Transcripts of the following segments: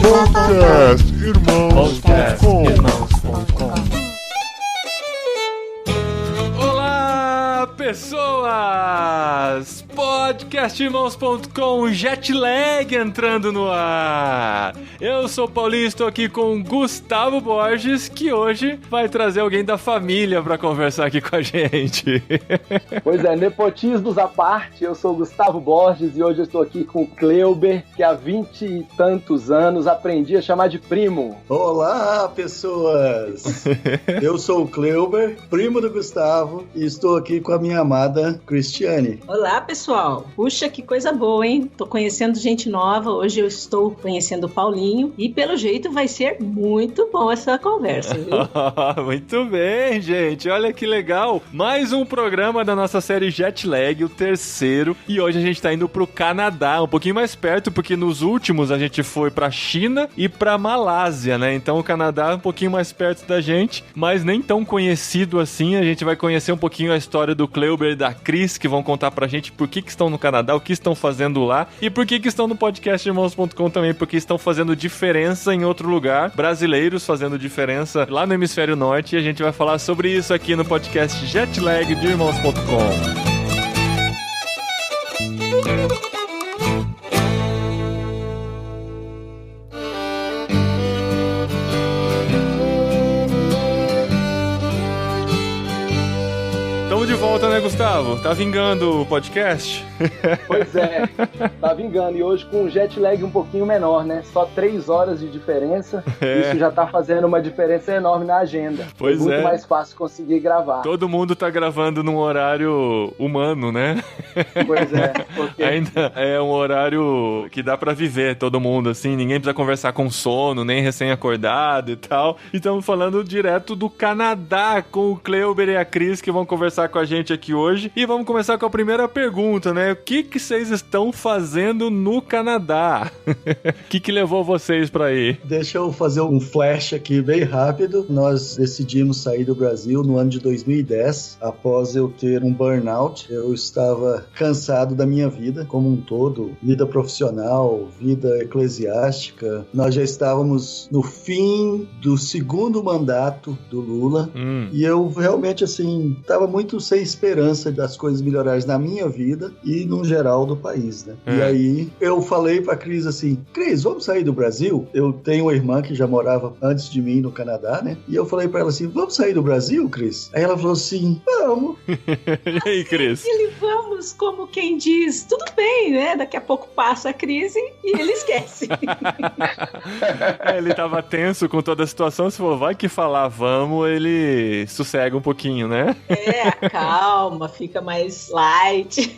Podcastirmãos.com. Olá, pessoas! Podcastirmãos.com, Jetlag entrando no ar. Eu sou o Paulinho, estou aqui com o Gustavo Borges, que hoje vai trazer alguém da família para conversar aqui com a gente. Pois é, nepotismos à parte, eu sou o Gustavo Borges e hoje eu estou aqui com o Cleuber, que há 20 e tantos anos aprendi a chamar de primo. Olá, pessoas! Eu sou o Cleuber, primo do Gustavo, e estou aqui com a minha amada Cristiane. Olá, pessoal! Puxa, que coisa boa, hein? Tô conhecendo gente nova, hoje eu estou conhecendo o Paulinho e pelo jeito vai ser muito bom essa conversa, viu? Muito bem, gente, olha que legal! Mais um programa da nossa série Jetlag, o terceiro, e hoje a gente tá indo pro Canadá, um pouquinho mais perto, porque nos últimos a gente foi pra China e pra Malásia, né? Então o Canadá é um pouquinho mais perto da gente, mas nem tão conhecido assim. A gente vai conhecer um pouquinho a história do Cleuber e da Cris, que vão contar pra gente por que estão no Canadá, o que estão fazendo lá e por que estão no podcastirmãos.com também, porque estão fazendo diferença em outro lugar, brasileiros fazendo diferença lá no Hemisfério Norte, e a gente vai falar sobre isso aqui no podcast Jetlag de Irmãos.com. Estamos de volta, né, Gustavo? Tá vingando o podcast? Pois é, tá vingando. E hoje com um jet lag um pouquinho menor, né? Só 3 horas de diferença. Isso já tá fazendo uma diferença enorme na agenda. Pois muito mais fácil conseguir gravar. Todo mundo tá gravando num horário humano, né? Pois é. Porque... ainda é um horário que dá pra viver todo mundo, assim. Ninguém precisa conversar com sono, nem recém-acordado e tal. E estamos falando direto do Canadá com o Cleuber e a Cris, que vão conversar com a gente aqui hoje. E vamos começar com a primeira pergunta, né? O que vocês estão fazendo no Canadá? O que levou vocês pra ir? Deixa eu fazer um flash aqui bem rápido. Nós decidimos sair do Brasil no ano de 2010, após eu ter um burnout. Eu estava cansado da minha vida como um todo, vida profissional, vida eclesiástica. Nós já estávamos no fim do segundo mandato do Lula e eu realmente, assim, estava muito sem esperança das coisas melhorarem na minha vida e no geral do país, né? E aí eu falei pra Cris assim, Cris, vamos sair do Brasil? Eu tenho uma irmã que já morava antes de mim no Canadá, né? E eu falei pra ela assim, vamos sair do Brasil, Cris? Aí ela falou assim, vamos. E aí, Cris? Ele vamos, como quem diz, tudo bem, né? Daqui a pouco passa a crise e ele esquece. Ele tava tenso com toda a situação, você falou, vai que falar vamos, ele sossega um pouquinho, né? Calma, fica mais light.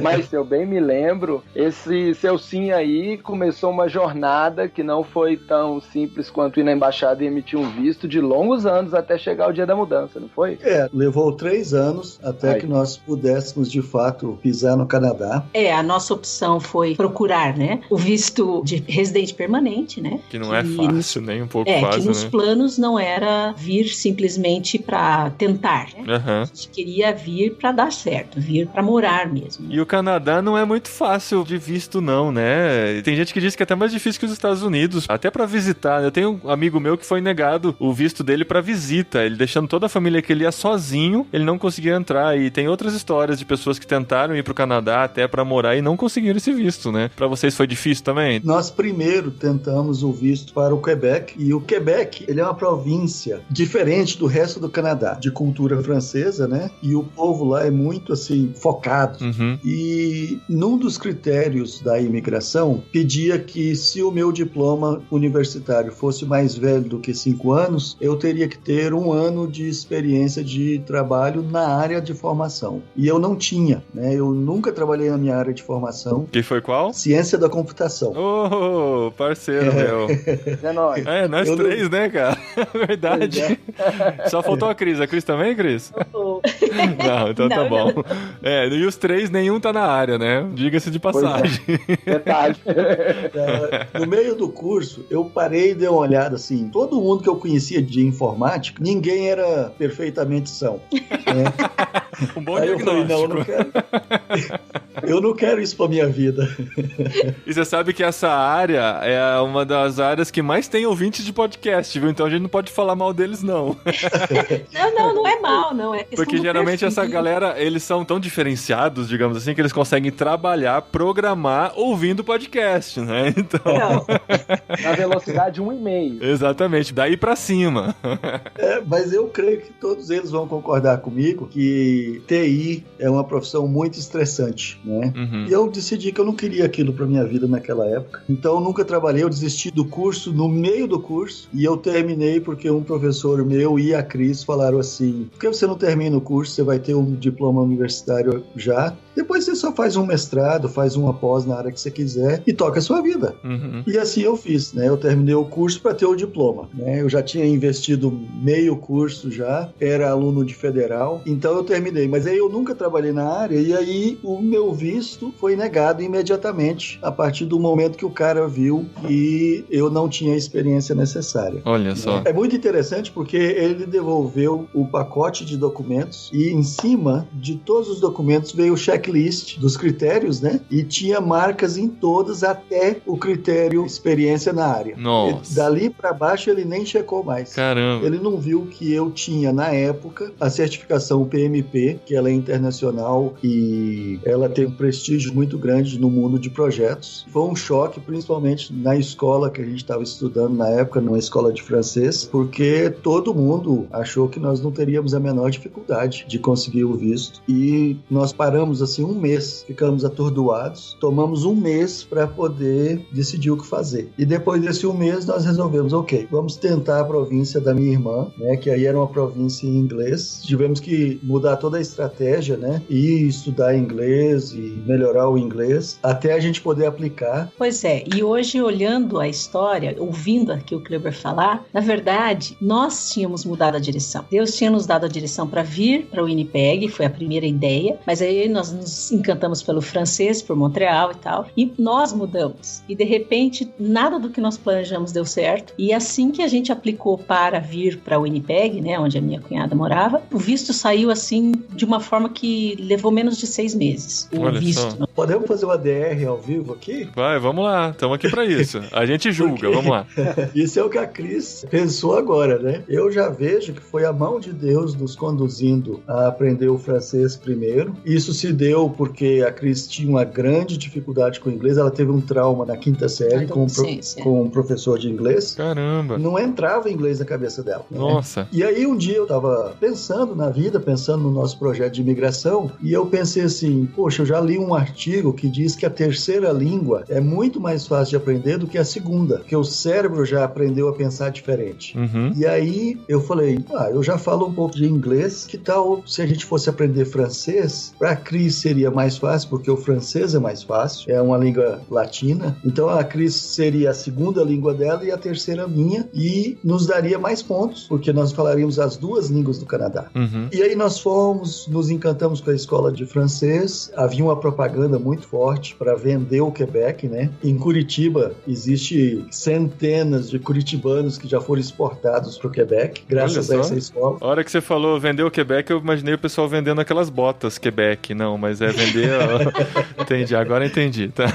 Mas se eu bem me lembro, esse seu sim aí começou uma jornada que não foi tão simples quanto ir na embaixada e emitir um visto, de longos anos até chegar o dia da mudança, não foi? Levou 3 anos até que nós pudéssemos de fato pisar no Canadá. A nossa opção foi procurar, né, o visto de residente permanente, né? Que não é fácil, nem um pouco fácil, que nos planos não era vir simplesmente pra tentar, né? A gente queria vir pra dar certo, vir pra morar mesmo. E o Canadá não é muito fácil de visto não, né? Tem gente que diz que é até mais difícil que os Estados Unidos, até pra visitar. Eu tenho um amigo meu que foi negado o visto dele pra visita, ele deixando toda a família que ele ia sozinho, ele não conseguia entrar. E tem outras histórias de pessoas que tentaram ir pro Canadá até pra morar e não conseguiram esse visto, né? Pra vocês foi difícil também? Nós primeiro tentamos o visto para o Quebec, e o Quebec, ele é uma província diferente do resto do Canadá, de cultura francesa, né? E o povo lá é muito, assim, focado. E num dos critérios da imigração, pedia que se o meu diploma universitário fosse mais velho do que 5 anos, eu teria que ter 1 ano de experiência de trabalho na área de formação. E eu não tinha, né? Eu nunca trabalhei na minha área de formação. Que foi qual? Ciência da computação. Oh, parceiro meu. É nóis. Nós três, né, cara? Verdade. Só faltou a Cris. A Cris também, Cris? Não, então tá bom. E os 3, nenhum tá na área, né? Diga-se de passagem. Detalhe. No meio do curso, eu parei e dei uma olhada assim. Todo mundo que eu conhecia de informática, ninguém era perfeitamente são. Um bom Aí eu falei, diagnóstico. não quero. Eu não quero isso pra minha vida. E você sabe que essa área é uma das áreas que mais tem ouvintes de podcast, viu? Então a gente não pode falar mal deles, não. Não é mal, não. É questão Porque do geralmente perfil. essa galera, eles são tão diferenciados, digamos assim, que eles conseguem trabalhar, programar, ouvindo podcast, né? Então... Não. Na velocidade 1,5. Exatamente, daí pra cima. Mas eu creio que todos eles vão concordar comigo que TI é uma profissão muito estressante, né? Uhum. E eu decidi que eu não queria aquilo pra minha vida naquela época. Então eu nunca trabalhei, eu desisti do curso no meio do curso e eu terminei porque um professor meu e a Cris falaram assim: por que você não termina o curso? Você vai ter um diploma universitário já. Depois você só faz um mestrado, faz uma pós na área que você quiser e toca a sua vida. Uhum. E assim eu fiz, né? Eu terminei o curso para ter o diploma, né? Eu já tinha investido meio curso já, era aluno de federal, então eu terminei. Mas aí eu nunca trabalhei na área e aí o meu visto foi negado imediatamente a partir do momento que o cara viu que eu não tinha a experiência necessária. Olha só. É muito interessante porque ele devolveu o pacote de documentos e em cima de todos os documentos veio o checklist dos critérios, né? E tinha marcas em todas até o critério experiência na área. Nossa. Dali pra baixo ele nem checou mais. Caramba. Ele não viu que eu tinha na época a certificação PMP, que ela é internacional e ela tem um prestígio muito grande no mundo de projetos. Foi um choque, principalmente na escola que a gente estava estudando na época, numa escola de francês, porque todo mundo achou que nós não teríamos a menor dificuldade de conseguir o visto. E nós paramos assim um mês, ficamos atordoados, tomamos um mês para poder decidir o que fazer. E depois desse um mês nós resolvemos, ok, vamos tentar a província da minha irmã, né, que aí era uma província em inglês. Tivemos que mudar toda a estratégia, né, e estudar inglês e melhorar o inglês até a gente poder aplicar. Pois é, e hoje olhando a história, ouvindo aqui o Kleber falar, na verdade, nós tínhamos mudado a direção. Deus tinha nos dado a direção para vir para o Winnipeg, foi a primeira ideia, mas aí nós nos encantamos pelo francês, por Montreal e tal, e nós mudamos. E de repente, nada do que nós planejamos deu certo, e assim que a gente aplicou para vir para o Winnipeg, né, onde a minha cunhada morava, o visto saiu assim, de uma forma que levou menos de 6 meses. O Olha visto. só. Podemos fazer uma DR ao vivo aqui? Vai, vamos lá. Estamos aqui pra isso. A gente julga, vamos lá. Isso é o que a Cris pensou agora, né? Eu já vejo que foi a mão de Deus nos conduzindo a aprender o francês primeiro. Isso se deu porque a Cris tinha uma grande dificuldade com o inglês. Ela teve um trauma na 5ª série com um professor de inglês. Caramba. Não entrava inglês na cabeça dela. Né? Nossa. E aí um dia eu tava pensando na vida, pensando no nosso projeto de imigração, e eu pensei assim, poxa, eu já li um artigo que diz que a 3ª língua é muito mais fácil de aprender do que a 2ª, porque o cérebro já aprendeu a pensar diferente. Uhum. E aí eu falei, eu já falo um pouco de inglês, que tal se a gente fosse aprender francês? Para a Cris seria mais fácil, porque o francês é mais fácil, é uma língua latina, então a Cris seria a 2ª língua dela e a 3ª minha, e nos daria mais pontos, porque nós falaríamos as 2 línguas do Canadá. Uhum. E aí nós fomos, nos encantamos com a escola de francês, havia uma propaganda muito forte para vender o Quebec, né? Em Curitiba existe centenas de curitibanos que já foram exportados para o Quebec, graças a essa escola. A hora que você falou vender o Quebec, eu imaginei o pessoal vendendo aquelas botas Quebec. Não, mas é vender... Entendi, agora entendi, tá?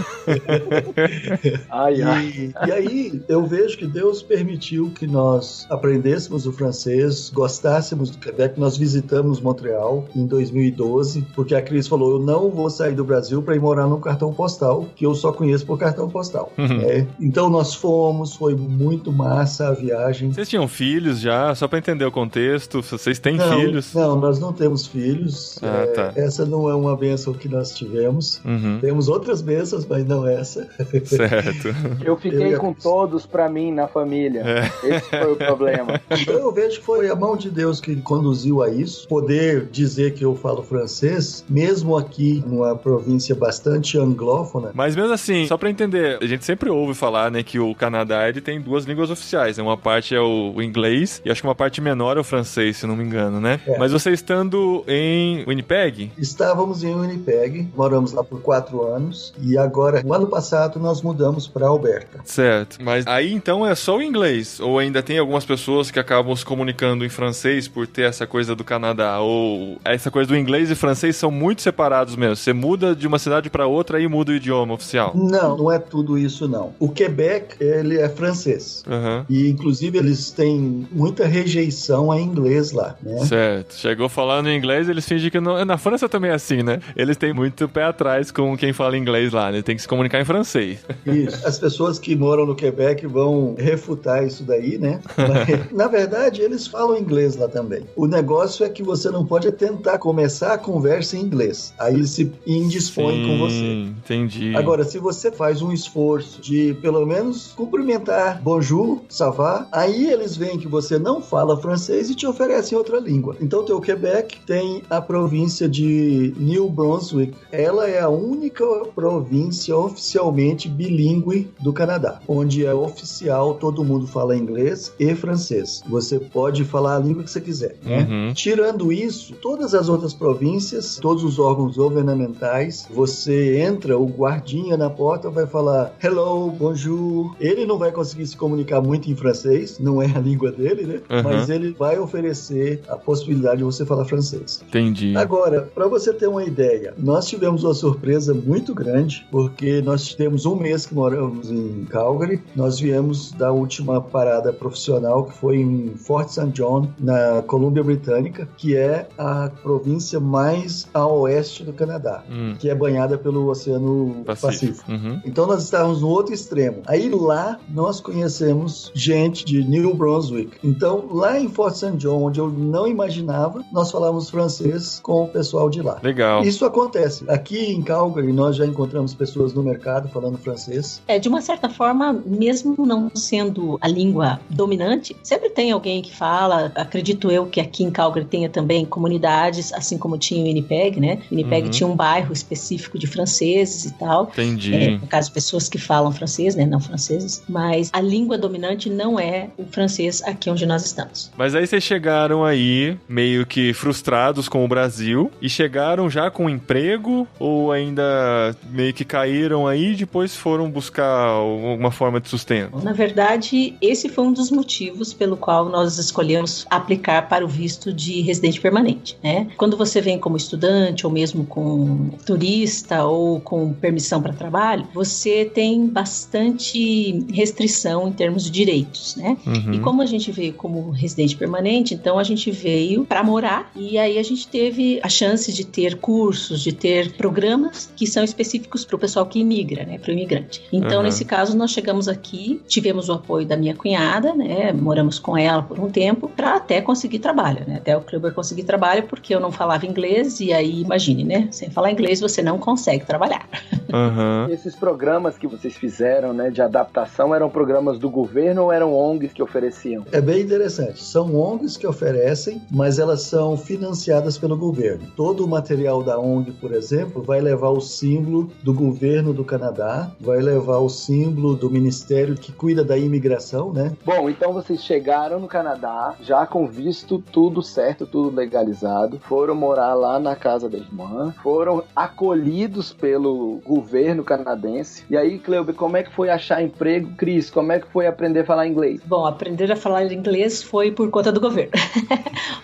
E aí eu vejo que Deus permitiu que nós aprendêssemos o francês, gostássemos do Quebec. Nós visitamos Montreal em 2012, porque a Cris falou, eu não vou sair do Brasil para ir morar num cartão postal, que eu só conheço por cartão postal. Uhum. Então nós fomos, foi muito massa a viagem. Vocês tinham filhos já? Só para entender o contexto, vocês têm filhos? Não, nós não temos filhos. Tá. Essa não é uma bênção que nós tivemos. Uhum. Temos outras bênçãos, mas não essa. Certo. Eu fiquei com todos pra mim na família. Esse foi o problema. Então eu vejo que foi a mão de Deus que conduziu a isso. Poder dizer que eu falo francês, mesmo aqui numa província bastante anglófona. Mas mesmo assim, só pra entender, a gente sempre ouve falar, né, que o Canadá ele tem 2 línguas oficiais, né? Uma parte é o inglês e acho que uma parte menor é o francês, se não me engano, né? Mas você estando em Winnipeg? Estávamos em em Winnipeg, moramos lá por 4 anos e agora, no ano passado, nós mudamos para Alberta. Certo. Mas aí então é só o inglês? Ou ainda tem algumas pessoas que acabam se comunicando em francês por ter essa coisa do Canadá? Ou essa coisa do inglês e francês são muito separados mesmo? Você muda de uma cidade para outra e muda o idioma oficial? Não, não é tudo isso não. O Quebec, ele é francês. Uhum. E inclusive eles têm muita rejeição a inglês lá, né? Certo. Chegou falando em inglês, eles fingem que não... Na França também é assim, né? Eles têm muito pé atrás com quem fala inglês lá, né? Tem que se comunicar em francês. Isso. As pessoas que moram no Quebec vão refutar isso daí, né? Mas, na verdade, eles falam inglês lá também. O negócio é que você não pode tentar começar a conversa em inglês. Aí eles se indispõem com você. Entendi. Agora, se você faz um esforço de, pelo menos, cumprimentar bonjour, ça va, aí eles veem que você não fala francês e te oferecem outra língua. Então, o Quebec tem a província de New Brunswick. Ela é a única província oficialmente bilíngue do Canadá, onde é oficial, todo mundo fala inglês e francês. Você pode falar a língua que você quiser, né? Uhum. Tirando isso, todas as outras províncias, todos os órgãos governamentais, você entra, o guardinha na porta vai falar hello, bonjour. Ele não vai conseguir se comunicar muito em francês, não é a língua dele, né? Uhum. Mas ele vai oferecer a possibilidade de você falar francês. Entendi. Agora, para você ter uma ideia, nós tivemos uma surpresa muito grande, porque nós temos um mês que moramos em Calgary, nós viemos da última parada profissional, que foi em Fort St. John, na Colômbia Britânica, que é a província mais a oeste do Canadá, que é banhada pelo Oceano Pacífico. Uhum. Então nós estávamos no outro extremo. Aí lá nós conhecemos gente de New Brunswick. Então lá em Fort St. John, onde eu não imaginava, nós falávamos francês com o pessoal de lá. Legal. Isso acontece. Aqui em Calgary nós já encontramos pessoas no mercado falando francês. De uma certa forma, mesmo não sendo a língua dominante, sempre tem alguém que fala. Acredito eu que aqui em Calgary tenha também comunidades, assim como tinha em Winnipeg, né? Winnipeg tinha um bairro específico de franceses e tal. Entendi. No caso, pessoas que falam francês, né? Não franceses. Mas a língua dominante não é o francês aqui onde nós estamos. Mas aí vocês chegaram aí meio que frustrados com o Brasil e chegaram já com emprego ou ainda meio que caíram aí e depois foram buscar alguma forma de sustento? Na verdade, esse foi um dos motivos pelo qual nós escolhemos aplicar para o visto de residente permanente, né? Quando você vem como estudante ou mesmo com turista ou com permissão para trabalho, você tem bastante restrição em termos de direitos, né? Uhum. E como a gente veio como residente permanente, então a gente veio para morar e aí a gente teve a chance de ter cursos, de ter programas que são específicos para o pessoal que imigra, né? Para o imigrante. Então, nesse caso, nós chegamos aqui, tivemos o apoio da minha cunhada, né? Moramos com ela por um tempo para até conseguir trabalho, né? Até o Kleber conseguir trabalho, porque eu não falava inglês e aí, imagine, né? Sem falar inglês, você não consegue trabalhar. Uhum. Esses programas que vocês fizeram, né, de adaptação, eram programas do governo ou eram ONGs que ofereciam? É bem interessante. São ONGs que oferecem, mas elas são financiadas pelo governo. Todo o material da ONG, por exemplo, vai levar o símbolo do governo do Canadá, vai levar o símbolo do ministério que cuida da imigração, né? Bom, então vocês chegaram no Canadá, já com visto tudo certo, tudo legalizado, foram morar lá na casa da irmã, foram acolhidos pelo governo canadense. E aí, Cleuber, como é que foi achar emprego? Cris, como é que foi aprender a falar inglês? Bom, aprender a falar inglês foi por conta do governo.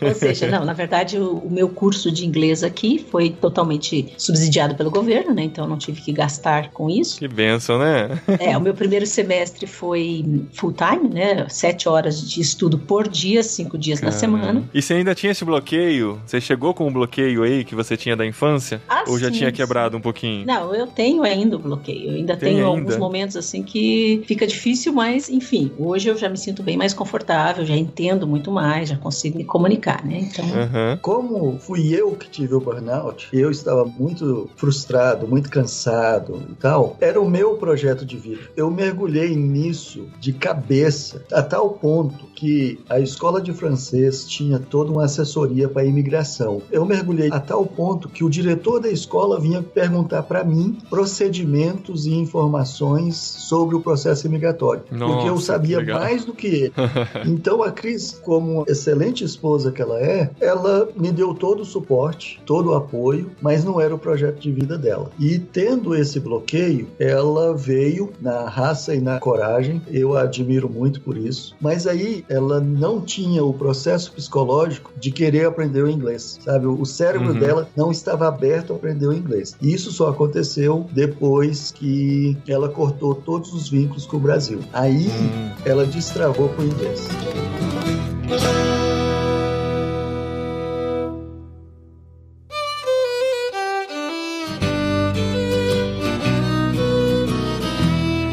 Ou seja, não, na verdade, o meu curso de inglês aqui foi totalmente subsidiado pelo governo, né? Então eu não tive que gastar com isso. Que bênção, né? O meu primeiro semestre foi full time, né? 7 horas de estudo por dia, 5 dias na semana. E você ainda tinha esse bloqueio? Você chegou com um bloqueio aí que você tinha da infância? Ou já tinha quebrado um pouquinho? Não, eu tenho ainda o bloqueio. Eu ainda tenho alguns momentos assim que fica difícil, mas enfim, hoje eu já me sinto bem mais confortável, já entendo muito mais, já consigo me comunicar, né? Então... Como fui eu que tive o burnout, eu estava muito frustrado, muito cansado e tal, era o meu projeto de vida. Eu mergulhei nisso de cabeça, a tal ponto que a escola de francês tinha toda uma assessoria para a imigração. Eu mergulhei a tal ponto que o diretor da escola vinha perguntar para mim procedimentos e informações sobre o processo imigratório. Nossa, porque eu sabia mais do que ele. Então a Cris, como excelente esposa que ela me deu todo o suporte, todo o apoio, apoio, mas não era o projeto de vida dela. E tendo esse bloqueio, ela veio na raça e na coragem, eu a admiro muito por isso, mas aí ela não tinha o processo psicológico de querer aprender o inglês, sabe? O cérebro dela não estava aberto a aprender o inglês. E isso só aconteceu depois que ela cortou todos os vínculos com o Brasil. Aí ela destravou para o inglês.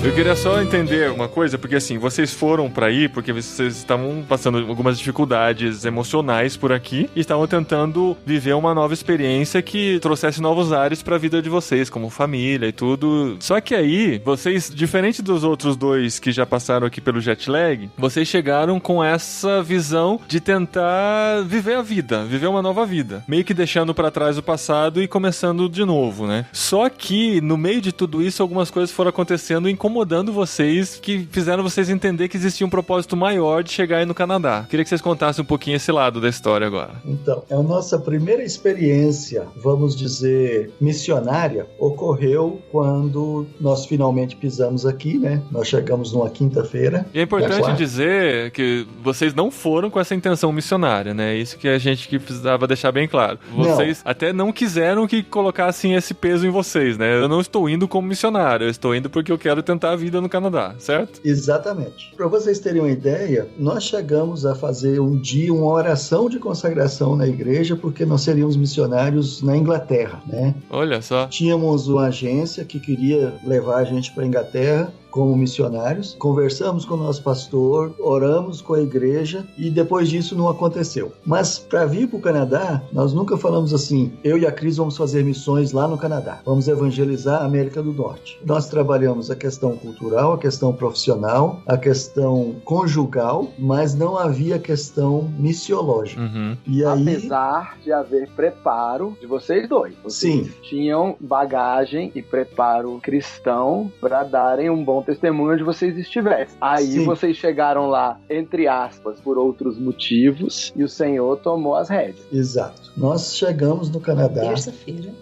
Eu queria só entender uma coisa, porque assim, vocês foram pra ir porque vocês estavam passando algumas dificuldades emocionais por aqui e estavam tentando viver uma nova experiência que trouxesse novos ares pra vida de vocês, como família e tudo. Só que aí, vocês, diferente dos outros dois que já passaram aqui pelo jet lag, vocês chegaram com essa visão de tentar viver a vida, viver uma nova vida, meio que deixando pra trás o passado e começando de novo, né? Só que, no meio de tudo isso, algumas coisas foram acontecendo incomodando vocês, que fizeram vocês entender que existia um propósito maior de chegar aí no Canadá. Queria que vocês contassem um pouquinho esse lado da história agora. Então, a nossa primeira experiência, vamos dizer, missionária, ocorreu quando nós finalmente pisamos aqui, né? Nós chegamos numa quinta-feira. E é importante dizer que vocês não foram com essa intenção missionária, né? Isso que a gente que precisava deixar bem claro. Vocês até não quiseram que colocassem esse peso em vocês, né? Eu não estou indo como missionário, eu estou indo porque eu quero tentar a vida no Canadá, certo? Exatamente. Para vocês terem uma ideia, nós chegamos a fazer um dia uma oração de consagração na igreja, porque nós seríamos missionários na Inglaterra, né? Olha só. Tínhamos uma agência que queria levar a gente para a Inglaterra como missionários, conversamos com o nosso pastor, oramos com a igreja e depois disso não aconteceu. Mas para vir para o Canadá, nós nunca falamos assim, eu e a Cris vamos fazer missões lá no Canadá, vamos evangelizar a América do Norte. Nós trabalhamos a questão cultural, a questão profissional, a questão conjugal, mas não havia questão missiológica. E aí... Apesar de haver preparo de vocês dois. Vocês tinham bagagem e preparo cristão para darem um bom testemunho onde vocês estivessem. Aí vocês chegaram lá, entre aspas, por outros motivos, e o Senhor tomou as rédeas. Exato. Nós chegamos no Canadá... Terça-feira.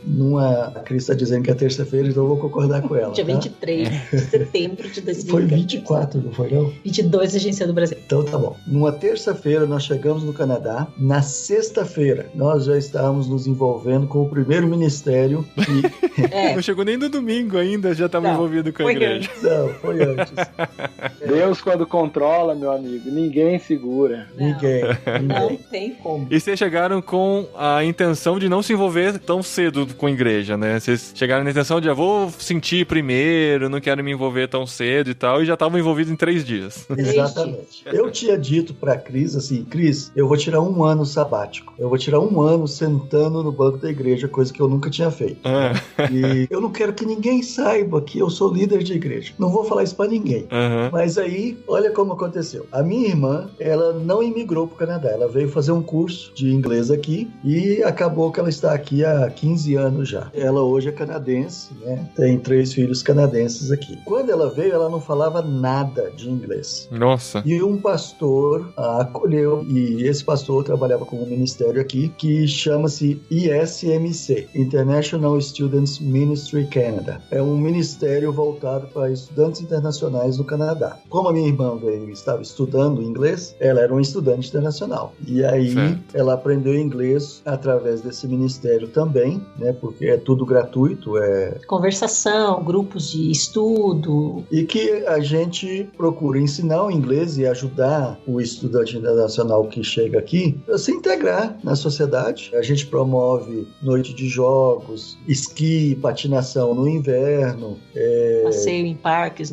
A Cris está dizendo que é terça-feira, então eu vou concordar com ela. Dia 23 de setembro de 2020. Foi 24, não foi não? 22, Agência do Brasil. Então tá bom. Numa terça-feira nós chegamos no Canadá. Na sexta-feira nós já estávamos nos envolvendo com o primeiro ministério. Não chegou nem no domingo ainda, já estava envolvido com a igreja. Não, foi antes. Deus, quando controla, meu amigo, ninguém segura. Ninguém. Não tem como. E vocês chegaram com a intenção de não se envolver tão cedo com a igreja, né? Vocês chegaram na intenção de, vou sentir primeiro, não quero me envolver tão cedo e tal, e já estavam envolvidos em 3 dias. Exatamente. Eu tinha dito pra Cris assim, Cris, eu vou tirar 1 ano sabático. Eu vou tirar 1 ano sentando no banco da igreja, coisa que eu nunca tinha feito. E eu não quero que ninguém saiba que eu sou líder de igreja. Não vou falar isso pra ninguém. Mas aí, olha como aconteceu. A minha irmã, ela não imigrou pro Canadá. Ela veio fazer um curso de inglês aqui e acabou que ela está aqui há 15 anos já. Ela hoje é canadense, né? Tem 3 filhos canadenses aqui. Quando ela veio, ela não falava nada de inglês. Nossa. E um pastor a acolheu, e esse pastor trabalhava com um ministério aqui que chama-se ISMC, International Students Ministry Canada. É um ministério voltado para estudantes internacionais no Canadá. Como a minha irmã veio e estava estudando inglês, ela era uma estudante internacional. E aí ela aprendeu inglês através desse ministério também, né? Porque é tudo gratuito, conversação, grupos de estudo. E que a gente procura ensinar o inglês e ajudar o estudante internacional que chega aqui a se integrar na sociedade. A gente promove noite de jogos, esqui, patinação no inverno, passeio em parques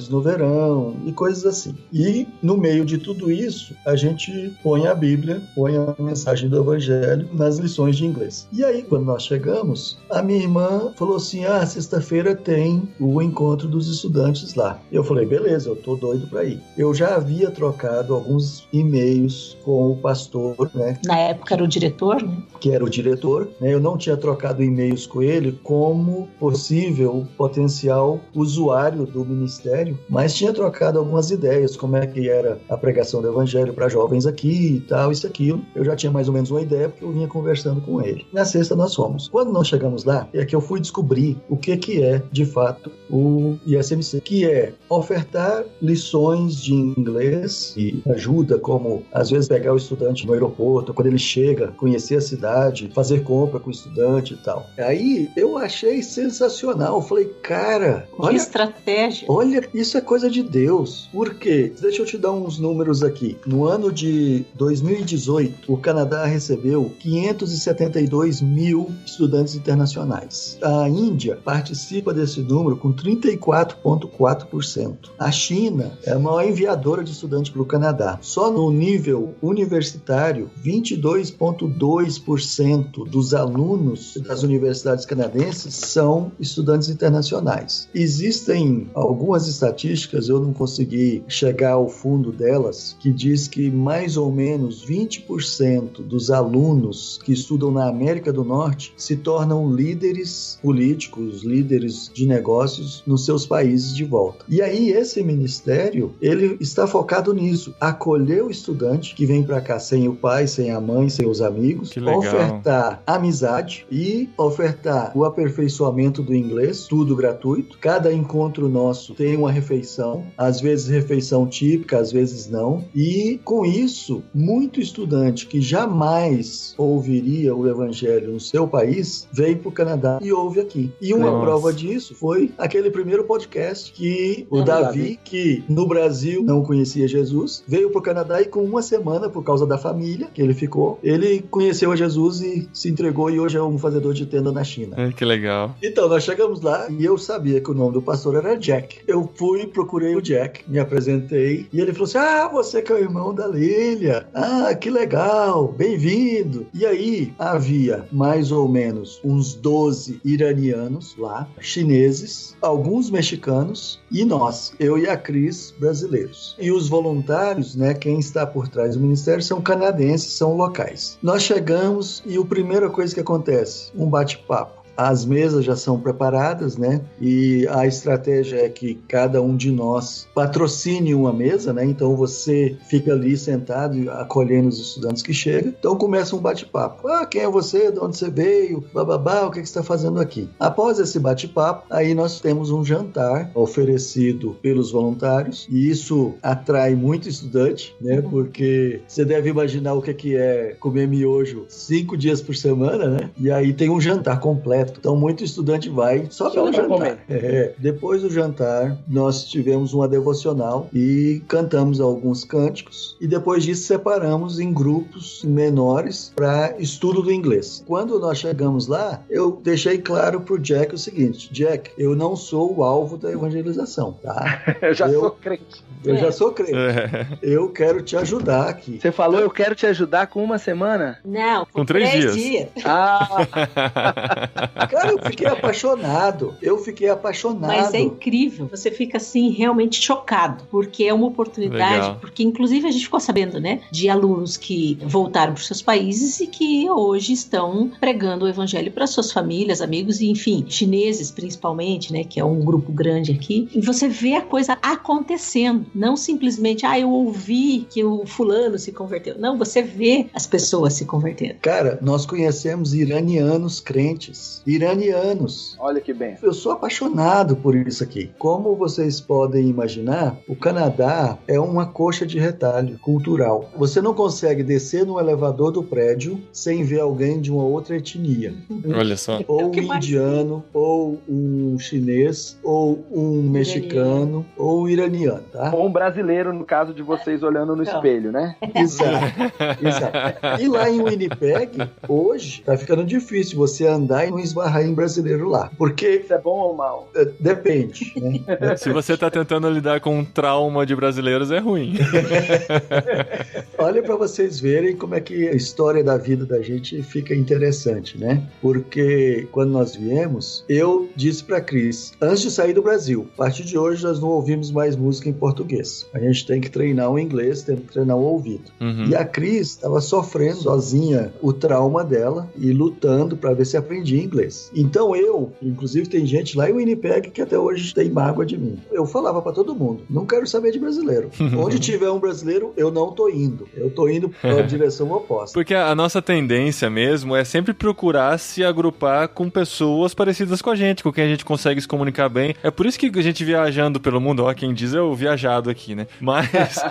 no verão e coisas assim. E no meio de tudo isso, a gente põe a Bíblia, põe a mensagem do Evangelho nas lições de inglês. E aí, quando nós chegamos, a minha irmã falou assim, sexta-feira tem o encontro dos estudantes lá. Eu falei, beleza, eu tô doido pra ir. Eu já havia trocado alguns e-mails com o pastor, né? Na época era o diretor, né? Que era o diretor, né? Eu não tinha trocado e-mails com ele como possível potencial usuário do ministério, mas tinha trocado algumas ideias, como é que era a pregação do evangelho para jovens aqui e tal, isso e aquilo. Eu já tinha mais ou menos uma ideia, porque eu vinha conversando com ele. Na sexta nós fomos. Quando nós chegamos lá, é que eu fui descobrir o que é, de fato, o ISMC, que é ofertar lições de inglês e ajuda, como às vezes pegar o estudante no aeroporto, quando ele chega, conhecer a cidade, fazer compra com o estudante e tal. Aí eu achei sensacional. Eu falei, cara, olha, estratégia. Olha, isso é coisa de Deus. Por quê? Deixa eu te dar uns números aqui. No ano de 2018, o Canadá recebeu 572 mil estudantes internacionais. A Índia participa desse número com 34,4%. A China é a maior enviadora de estudantes para o Canadá. Só no nível universitário, 22,2% dos alunos das universidades canadenses são estudantes internacionais. Existem algumas estatísticas, eu não consegui chegar ao fundo delas, que diz que mais ou menos 20% dos alunos que estudam na América do Norte se tornam líderes políticos, líderes de negócios nos seus países de volta. E aí esse ministério, ele está focado nisso, acolher o estudante que vem para cá sem o pai, sem a mãe, sem os amigos, ofertar amizade e ofertar o aperfeiçoamento do inglês, tudo gratuito. Cada encontro nosso tem uma refeição, às vezes refeição típica, às vezes não. E com isso, muito estudante que jamais ouviria o evangelho no seu país, veio para o Canadá e ouve aqui. E uma prova disso foi aquele primeiro podcast que o Davi, que no Brasil não conhecia Jesus, veio para o Canadá e com uma semana, por causa da família que ele ficou, ele conheceu a Jesus e se entregou e hoje é um fazedor de tenda na China. Que legal. Então, nós chegamos lá e eu sabia que o nome do pastor era Jack. Eu fui, procurei o Jack, me apresentei e ele falou assim, você que é o irmão da Lília. Que legal, bem-vindo. E aí havia mais ou menos uns 12 iranianos lá, chineses, alguns mexicanos e nós, eu e a Cris, brasileiros. E os voluntários, né, quem está por trás do ministério são canadenses, são locais. Nós chegamos e a primeira coisa que acontece, um bate-papo. As mesas já são preparadas, né? E a estratégia é que cada um de nós patrocine uma mesa, né? Então você fica ali sentado acolhendo os estudantes que chegam. Então começa um bate-papo. Quem é você? De onde você veio? Bababá, o que você está fazendo aqui? Após esse bate-papo, aí nós temos um jantar oferecido pelos voluntários e isso atrai muito estudante, né? Porque você deve imaginar o que é comer miojo 5 dias por semana, né? E aí tem um jantar completo. Então, muito estudante vai só pelo jantar. Depois do jantar, nós tivemos uma devocional e cantamos alguns cânticos. E depois disso, separamos em grupos menores para estudo do inglês. Quando nós chegamos lá, eu deixei claro pro Jack o seguinte: Jack, eu não sou o alvo da evangelização, tá? Eu sou crente. Eu já sou crente. Eu quero te ajudar aqui. Você falou, eu quero te ajudar com uma semana? Não, com 3 dias. Cara, eu fiquei apaixonado. Mas é incrível. Você fica assim realmente chocado, porque é uma oportunidade. Legal. Porque inclusive a gente ficou sabendo, né, de alunos que voltaram para os seus países e que hoje estão pregando o evangelho para suas famílias, amigos e enfim, chineses principalmente, né, que é um grupo grande aqui. E você vê a coisa acontecendo, não simplesmente, eu ouvi que o fulano se converteu. Não, você vê as pessoas se convertendo. Cara, nós conhecemos iranianos crentes. Iranianos. Olha que bem. Eu sou apaixonado por isso aqui. Como vocês podem imaginar, o Canadá é uma coxa de retalho cultural. Você não consegue descer no elevador do prédio sem ver alguém de uma outra etnia. Olha só. Ou um indiano, ou um chinês, ou um mexicano, ou um iraniano, tá? Ou um brasileiro, no caso de vocês olhando no espelho, né? Exato. E lá em Winnipeg, hoje, tá ficando difícil você andar e não esbarrar em brasileiro lá. Porque... Isso é bom ou mal? Depende, né? Se você tá tentando lidar com um trauma de brasileiros, é ruim. Olha para vocês verem como é que a história da vida da gente fica interessante, né? Porque quando nós viemos, eu disse para Cris, antes de sair do Brasil, a partir de hoje nós não ouvimos mais música em português. A gente tem que treinar o inglês, tem que treinar o ouvido. E a Cris estava sofrendo sozinha o trauma dela e lutando para ver se aprendia inglês. inglês. Então inclusive tem gente lá em Winnipeg que até hoje tem mágoa de mim. Eu falava pra todo mundo, não quero saber de brasileiro. Onde tiver um brasileiro, eu não tô indo. Eu tô indo pra direção oposta. Porque a nossa tendência mesmo é sempre procurar se agrupar com pessoas parecidas com a gente, com quem a gente consegue se comunicar bem. É por isso que a gente viajando pelo mundo, ó, quem diz é o viajado aqui, né? Mas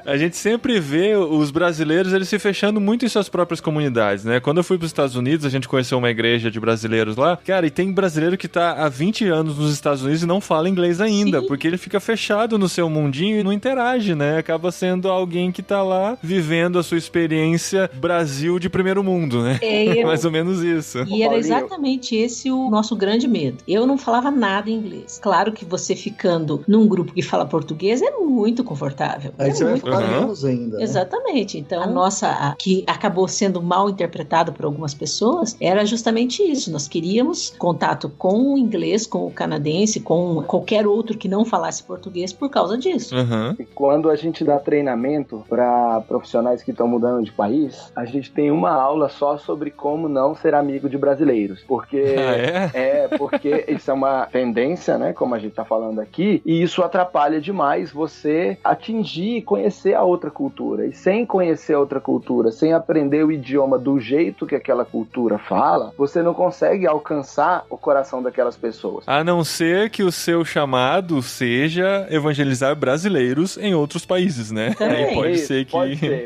a gente sempre vê os brasileiros, eles se fechando muito em suas próprias comunidades, né? Quando eu fui pros Estados Unidos, a gente conheceu uma igreja de brasileiros lá. Cara, e tem brasileiro que tá há 20 anos nos Estados Unidos e não fala inglês ainda, Sim. porque ele fica fechado no seu mundinho e não interage, né? Acaba sendo alguém que tá lá vivendo a sua experiência Brasil de primeiro mundo, né? Mais ou menos isso. E era exatamente esse o nosso grande medo. Eu não falava nada em inglês. Claro que você ficando num grupo que fala português é muito confortável. Aí você vai muito falar menos ainda, né? Exatamente. Então, a nossa, que acabou sendo mal interpretado por algumas pessoas, era justamente isso. Nós queríamos contato com o inglês, com o canadense, com qualquer outro que não falasse português por causa disso. E quando a gente dá treinamento para profissionais que estão mudando de país, a gente tem uma aula só sobre como não ser amigo de brasileiros. Porque porque isso é uma tendência, né? Como a gente tá falando aqui, e isso atrapalha demais você atingir e conhecer a outra cultura. E sem conhecer a outra cultura, sem aprender o idioma do jeito que aquela cultura fala, você não consegue alcançar o coração daquelas pessoas. A não ser que o seu chamado seja evangelizar brasileiros em outros países, né? Aí pode ser que...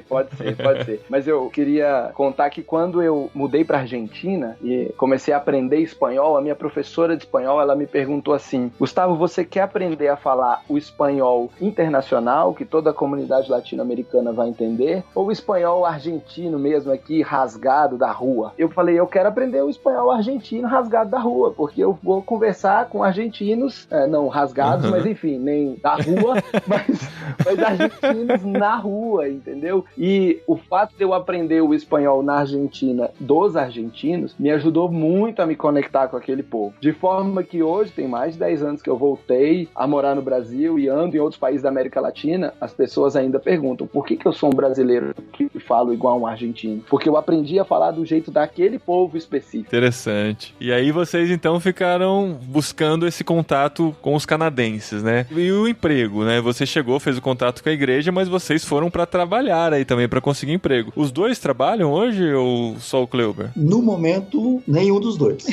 Pode ser. Mas eu queria contar que quando eu mudei pra Argentina e comecei a aprender espanhol, a minha professora de espanhol, ela me perguntou assim: Gustavo, você quer aprender a falar o espanhol internacional, que toda a comunidade latino-americana vai entender, ou o espanhol argentino mesmo aqui, rasgado da rua? Eu falei, eu quero aprender o espanhol argentino rasgado da rua, porque eu vou conversar com argentinos, não rasgados, mas enfim, nem da rua, mas argentinos na rua, entendeu? E o fato de eu aprender o espanhol na Argentina dos argentinos me ajudou muito a me conectar com aquele povo. De forma que hoje, tem mais de 10 anos que eu voltei a morar no Brasil e ando em outros países da América Latina, as pessoas ainda perguntam por que eu sou um brasileiro que falo igual um argentino? Porque eu aprendi a falar do jeito daquele povo específico. Interessante. E aí vocês então ficaram buscando esse contato com os canadenses, né? E o emprego, né? Você chegou, fez o contato com a igreja, mas vocês foram pra trabalhar aí também, pra conseguir emprego. Os dois trabalham hoje ou só o Kleuber? No momento, nenhum dos dois.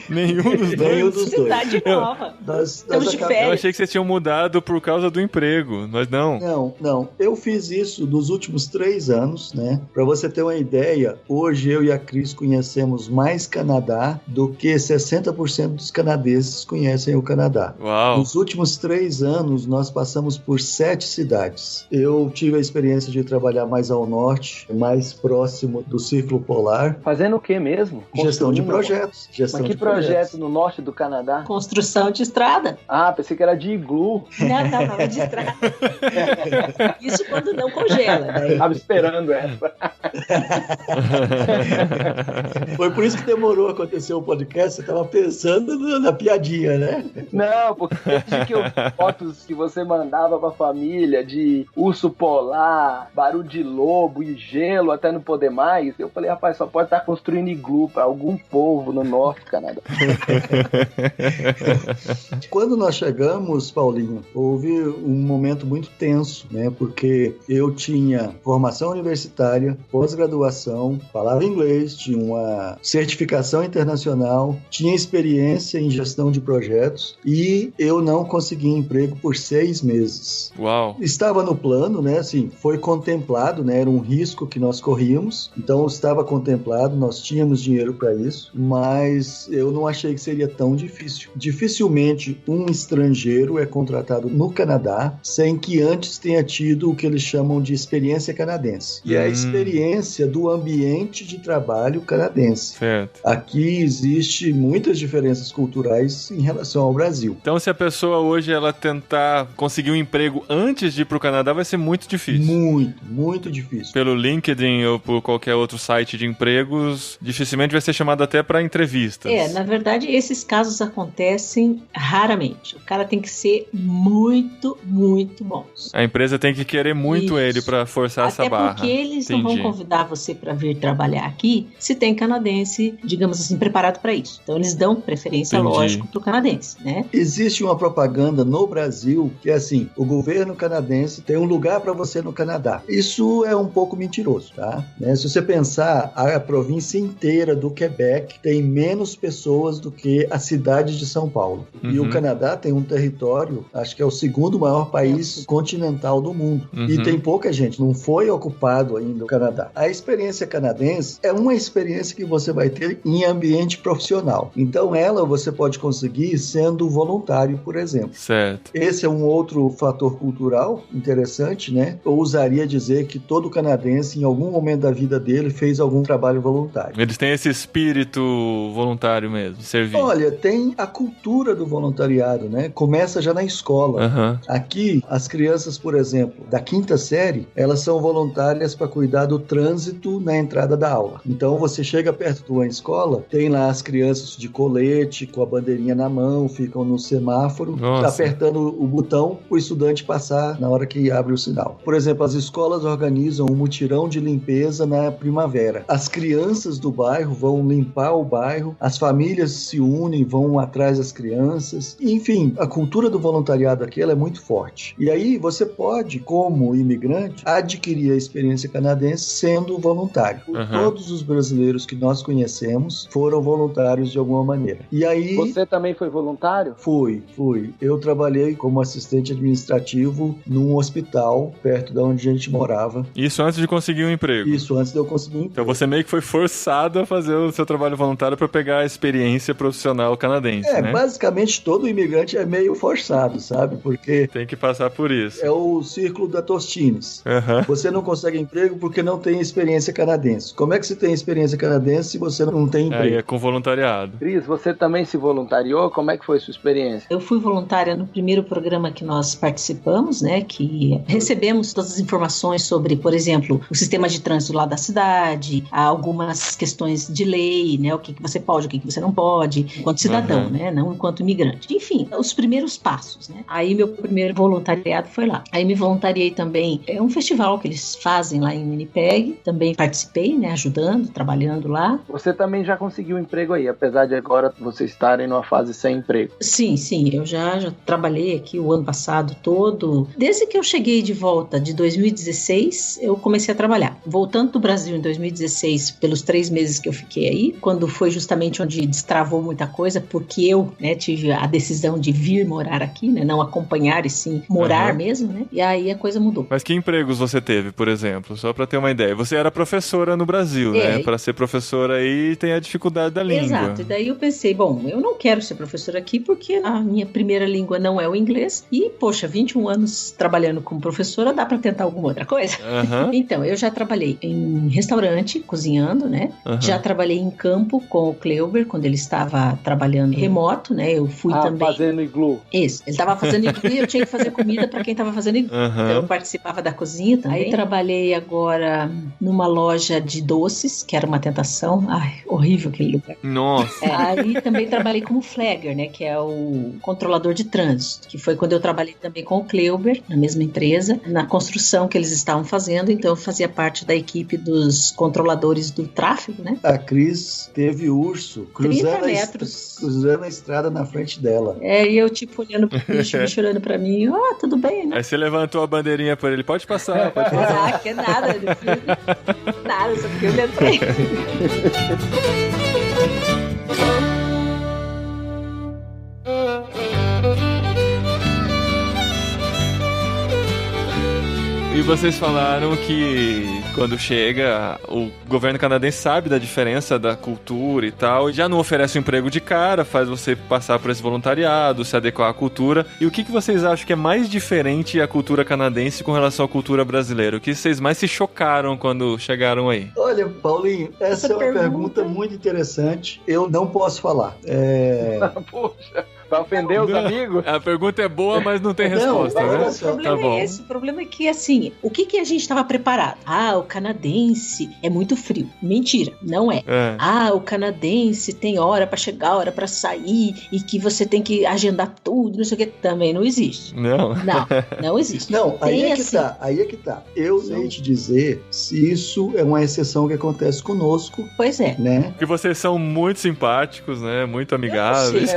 Nenhum dos dois? Nenhum dos dois. Cidade nova. Estamos de férias. Eu achei que vocês tinham mudado por causa do emprego, mas não. Não. Eu fiz isso nos últimos 3 anos, né? Pra você ter uma ideia, hoje eu e a Cris conhecemos mais Canadá do que 60% dos canadenses conhecem o Canadá. Uau! Nos últimos 3 anos, nós passamos por 7 cidades. Eu tive a experiência de trabalhar mais ao norte, mais próximo do Círculo Polar. Fazendo o que mesmo? Gestão de projetos. Mas que projeto no norte do Canadá? Construção de estrada. Ah, pensei que era de iglu. Não, de estrada. Isso quando não congela, né? Tava esperando essa. Foi por isso que demorou a acontecer o podcast. Você estava pensando na piadinha, né? Não, porque desde que eu fotos que você mandava pra família de urso polar, barulho de lobo e gelo até não poder mais, eu falei, rapaz, só pode estar construindo iglu pra algum povo no norte do Canadá. Quando nós chegamos, Paulinho, houve um momento muito tenso, né? Porque eu tinha formação universitária, pós-graduação, falava inglês, tinha uma certificação internacional, tinha experiência em gestão de projetos e eu não consegui emprego por 6 meses. Uau! Estava no plano, né? Assim, foi contemplado, né? Era um risco que nós corríamos, então estava contemplado, nós tínhamos dinheiro para isso, mas eu não achei que seria tão difícil. Dificilmente um estrangeiro é contratado no Canadá sem que antes tenha tido o que eles chamam de experiência canadense. E é a experiência do ambiente de trabalho canadense. Certo. Aqui existe muitas diferenças culturais em relação ao Brasil. Então, se a pessoa hoje ela tentar conseguir um emprego antes de ir pro Canadá, vai ser muito difícil. Muito difícil. Pelo LinkedIn ou por qualquer outro site de empregos, dificilmente vai ser chamado até para entrevistas. Na verdade, esses casos acontecem raramente. O cara tem que ser muito, muito bom. A empresa tem que querer muito ele para forçar essa barra. Até porque eles não vão convidar você para vir trabalhar aqui se tem canadense, digamos assim, preparado para isso. Então eles dão preferência, lógico, para o canadense, né? Existe uma propaganda no Brasil que é assim, o governo canadense tem um lugar para você no Canadá. Isso é um pouco mentiroso, tá? Né? Se você pensar, a província inteira do Quebec tem menos pessoas do que a cidade de São Paulo. E o Canadá tem um território, acho que é o segundo maior país continental do mundo. E tem pouca gente, não foi ocupado ainda o Canadá. A experiência canadense é uma experiência que você vai ter em ambiente profissional. Então ela você pode conseguir sendo voluntário, por exemplo. Certo. Esse é um outro fator cultural interessante, né? Eu ousaria dizer que todo canadense, em algum momento da vida dele, fez algum trabalho voluntário. Eles têm esse espírito voluntário mesmo, de servir. Olha, tem a cultura do voluntariado, né? Começa já na escola. Aqui, as crianças, por exemplo, da 5ª série, elas são voluntárias para cuidar do trânsito na entrada da aula. Então, você chega perto de uma escola, tem lá as crianças de colete, com a bandeirinha na mão, ficam no semáforo, apertando o botão para o estudante passar na hora que abre o sinal. Por exemplo, as escolas organizam um mutirão de limpeza na primavera. As crianças do bairro vão limpar o bairro, as famílias se unem, vão atrás das crianças. Enfim, a cultura do voluntariado aqui ela é muito forte. E aí você pode, como imigrante, adquirir a experiência canadense sendo voluntário. Todos os brasileiros que nós conhecemos foram voluntários de alguma maneira. E aí... Você também foi voluntário? Fui. Eu trabalhei como assistente administrativo num hospital perto de onde a gente morava. Isso antes de conseguir um emprego? Isso, antes de eu conseguir um emprego. Então você meio que foi forçado a fazer o seu trabalho voluntário para pegar a experiência profissional canadense, né? Basicamente todo imigrante é meio forçado, sabe? Porque... tem que passar por isso. É o círculo da Tostines. Você não consegue emprego porque não tem experiência canadense. Como é que você tem experiência canadense se você não tem emprego? Aí é com voluntariado. Cris, você também se voluntariou? Como é que foi a sua experiência? Eu fui voluntária no primeiro programa que nós participamos, né? Que recebemos todas as informações sobre, por exemplo, o sistema de trânsito lá da cidade, algumas questões de lei, né? O que você pode, o que você não pode, enquanto cidadão, né? Não enquanto imigrante. Enfim, os primeiros passos, né? Aí meu primeiro voluntariado foi lá. Aí me voluntariei também, é um festival que eles fazem lá em Winnipeg, também participei, né? Ajudando, trabalhando lá. Você também já conseguiu um emprego aí, apesar de agora vocês estarem numa fase sem emprego? Sim, eu já trabalhei aqui o ano passado todo. Desde que eu cheguei de volta de 2016, eu comecei a trabalhar. Voltando do Brasil em 2016, pelos 3 meses que eu fiquei aí, quando foi justamente onde destravou muita coisa, porque eu, né, tive a decisão de vir morar aqui, né, não acompanhar e sim morar mesmo, né, e aí a coisa mudou. Mas que empregos você teve, por exemplo? Só pra ter uma ideia. Você era professora no Brasil, né? Pra ser professora aí tem a dificuldade da língua. Exato, e daí eu pensei, bom, eu não quero ser professora aqui porque a minha primeira língua não é o inglês e, poxa, 21 anos trabalhando como professora, dá pra tentar alguma outra coisa? Então, eu já trabalhei em restaurante, cozinhando, né? Já trabalhei em campo com o Kleuber, quando ele estava trabalhando remoto, né? Eu fui também... fazendo iglu. Isso, ele estava fazendo iglu e eu tinha que fazer comida pra quem estava fazendo iglu. Então, eu participava da cozinha também. Aí trabalhei agora numa loja de doces, que era uma tentação. Ai, horrível aquele lugar. Nossa! Aí também trabalhei como flagger, né? Que é o controlador de trânsito, que foi quando eu trabalhei também com o Kleuber, na mesma empresa, na construção que eles estavam fazendo, então eu fazia parte da equipe dos controladores do tráfego, né? A Cris teve urso cruzando a estrada na frente dela. E eu tipo olhando pro bicho, olhando pra mim, tudo bem, né? Aí você levantou a bandeirinha por ele, pode passar, pode passar. Que nada, nada, só fiquei olhando pra ele. E vocês falaram que quando chega, o governo canadense sabe da diferença da cultura e tal, e já não oferece um emprego de cara, faz você passar por esse voluntariado, se adequar à cultura. E o que vocês acham que é mais diferente a cultura canadense com relação à cultura brasileira? O que vocês mais se chocaram quando chegaram aí? Olha, Paulinho, essa é uma pergunta muito interessante. Eu não posso falar. Poxa. Pra ofender os amigos? A pergunta é boa, mas não tem resposta, né? O problema é esse. O problema é que, assim, o que a gente estava preparado? O canadense é muito frio. Mentira, não é. O canadense tem hora pra chegar, hora pra sair, e que você tem que agendar tudo, não sei o que. Também não existe. Não existe. Não, aí é que tá. Eu sei te dizer se isso é uma exceção que acontece conosco. Pois é. Né? Porque vocês são muito simpáticos, né? Muito amigáveis.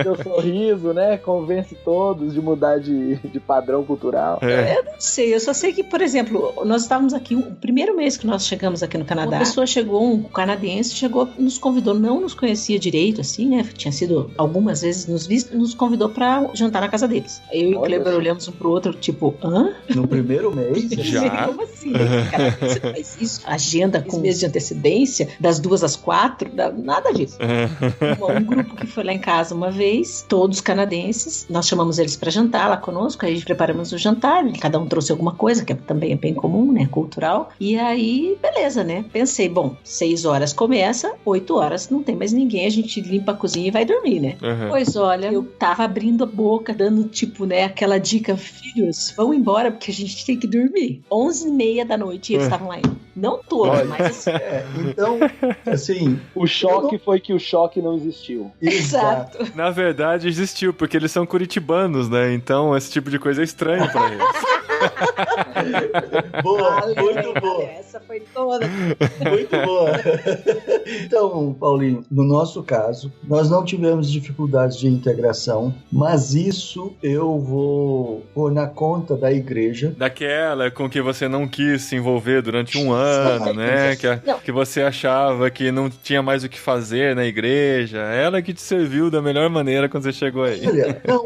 Seu sorriso, né? Convence todos de mudar de padrão cultural. Eu não sei, eu só sei que, por exemplo, nós estávamos aqui, o primeiro mês que nós chegamos aqui no Canadá, uma pessoa chegou, um canadense, chegou, nos convidou, não nos conhecia direito, assim, né? Tinha sido algumas vezes nos visto, nos convidou pra jantar na casa deles. Eu e o Kleber olhamos um pro outro, tipo, hã? No primeiro mês? Já? Como assim? Cara, você faz isso? Agenda com mês de antecedência, das 2 às 4, nada disso. Um grupo que foi lá em casa uma vez, todos canadenses, nós chamamos eles pra jantar lá conosco, aí preparamos o jantar, cada um trouxe alguma coisa, que também é bem comum, né, cultural, e aí, beleza, né, pensei, bom, 6 horas começa, 8 horas não tem mais ninguém, a gente limpa a cozinha e vai dormir, né. Pois olha, eu tava abrindo a boca, dando tipo, né, aquela dica, filhos, vão embora porque a gente tem que dormir. 11h30 da noite e eles estavam lá ainda. Não todos, mas assim. Então, assim... O choque foi que o choque não existiu. Exato. Na verdade, existiu, porque eles são curitibanos, né? Então, esse tipo de coisa é estranho pra eles. Boa, muito boa. Essa foi toda. Muito boa. Então, Paulinho, no nosso caso, nós não tivemos dificuldades de integração, mas isso eu vou pôr na conta da igreja. Daquela com que você não quis se envolver durante um ano, né? Que você achava que não tinha mais o que fazer na igreja. Ela que te serviu da melhor maneira quando você chegou aí.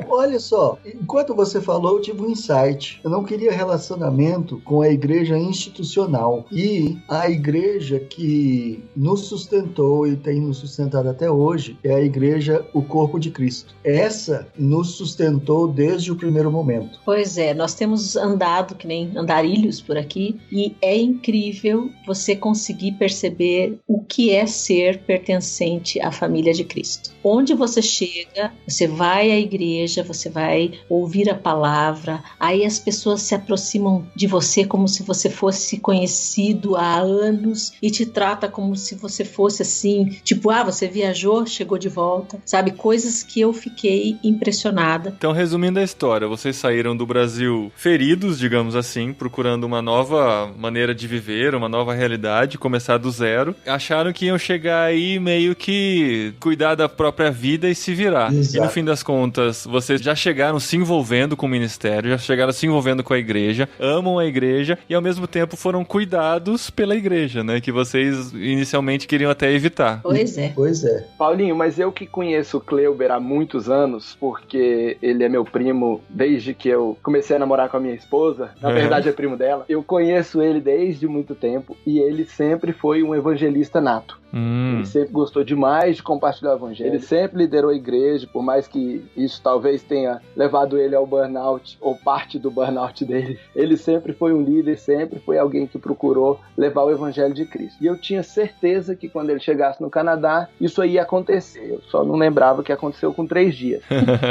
Olha só, enquanto você falou, eu tive um insight. Eu não queria relacionamento com a igreja institucional. E a igreja que nos sustentou e tem nos sustentado até hoje é a igreja, o corpo de Cristo. Essa nos sustentou desde o primeiro momento. Pois é, nós temos andado que nem andarilhos por aqui e é incrível você conseguir perceber o que é ser pertencente à família de Cristo. Onde você chega, você vai à igreja, você vai ouvir a palavra, aí as pessoas se aproximam de você como se você fosse conhecido há anos e te trata como se você fosse assim, tipo, você viajou, chegou de volta, sabe? Coisas que eu fiquei impressionada. Então, resumindo a história, vocês saíram do Brasil feridos, digamos assim, procurando uma nova maneira de viver, uma nova realidade, começar do zero. Acharam que iam chegar aí meio que cuidar da própria vida e se virar. Exato. E no fim das contas, vocês já chegaram se envolvendo com o ministério, já chegaram se envolvendo com a igreja, amam a igreja e ao mesmo tempo foram cuidados pela igreja, né? Que vocês inicialmente queriam até evitar. Pois é. Pois é. Paulinho, mas eu que conheço o Kleuber há muitos anos, porque ele é meu primo desde que eu comecei a namorar com a minha esposa, na verdade é primo dela, eu conheço ele desde muito tempo e ele sempre foi um evangelista nato. Ele sempre gostou demais de compartilhar o evangelho. Ele sempre liderou a igreja, por mais que isso talvez tenha levado ele ao burnout, ou parte do burnout dele. Ele sempre foi um líder, sempre foi alguém que procurou levar o evangelho de Cristo. E eu tinha certeza que quando ele chegasse no Canadá, isso aí ia acontecer. Eu só não lembrava que aconteceu com 3 dias.